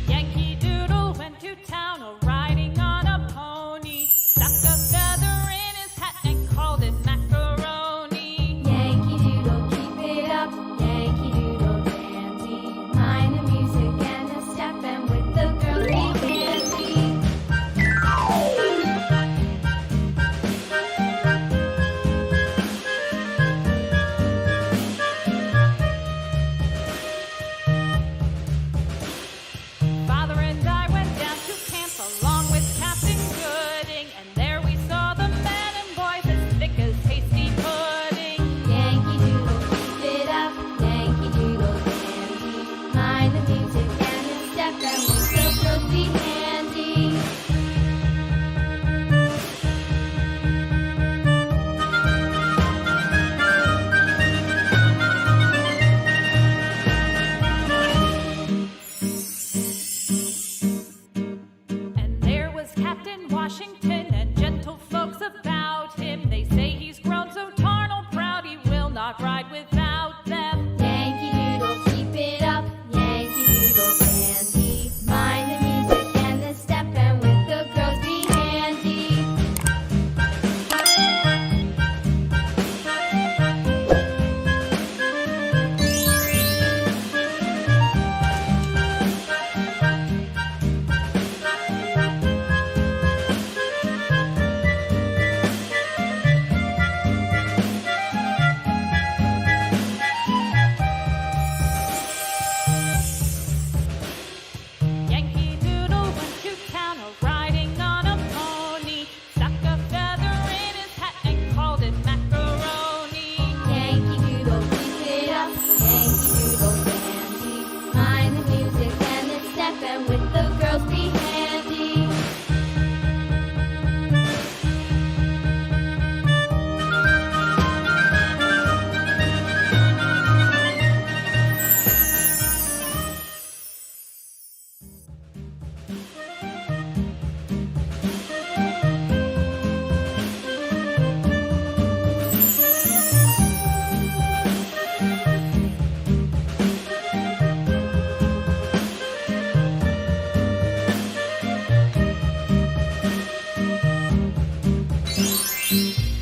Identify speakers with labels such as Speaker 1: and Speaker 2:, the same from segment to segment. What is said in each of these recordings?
Speaker 1: Yankee Doodle went to town riding on a pony, stuck a feather in his hat and called it macaroni.
Speaker 2: Yankee Doodle, keep it up, Yankee Doodle dandy. Mind the music and the step, and with the girls be handy.
Speaker 1: Father and I went down to camp along with Captain Gooding, and there we saw the men and boys as thick as hasty pudding.
Speaker 2: Yankee Doodle, keep it up, Yankee Doodle dandy. Mind the music and the step, and with the girls be handy.
Speaker 1: And there was Captain Washington and gentle folks about him. They say he's grown so tarnal proud he will not ride without them.
Speaker 2: Yankee Doodle, keep it up, Yankee Doodle dandy. Mind the music and the step, and with the girls be handy.
Speaker 1: Yankee Doodle went to town riding on a pony, stuck a feather in his hat and called it macaroni.
Speaker 2: Yankee Doodle, keep it up, Yankee Doodle dandy. Mind the music and the step, and with the girls be handy.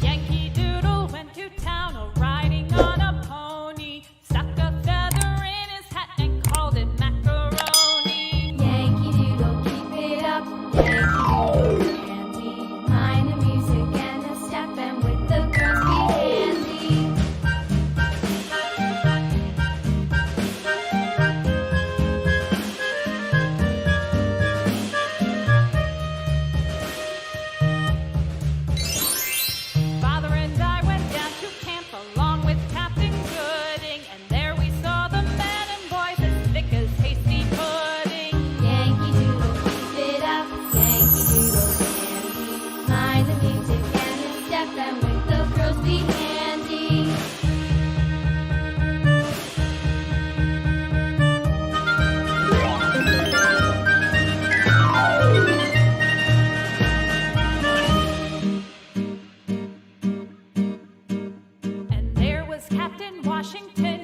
Speaker 1: Yankee Doodle went to town riding on a pony, stuck a feather in his hat and called it macaroni.
Speaker 2: Yankee Doodle, keep it up, Yankee Doodle dandy. Mind the music and the step, and with the girls be handy.
Speaker 1: Father and I went down to camp along with Captain Gooding, and there we saw the men and boys as thick as hasty pudding.
Speaker 2: Yankee Doodle, keep it up, Yankee Doodle dandy. Mind the music and the step, and with the girls be handy.
Speaker 1: And there was Captain Washington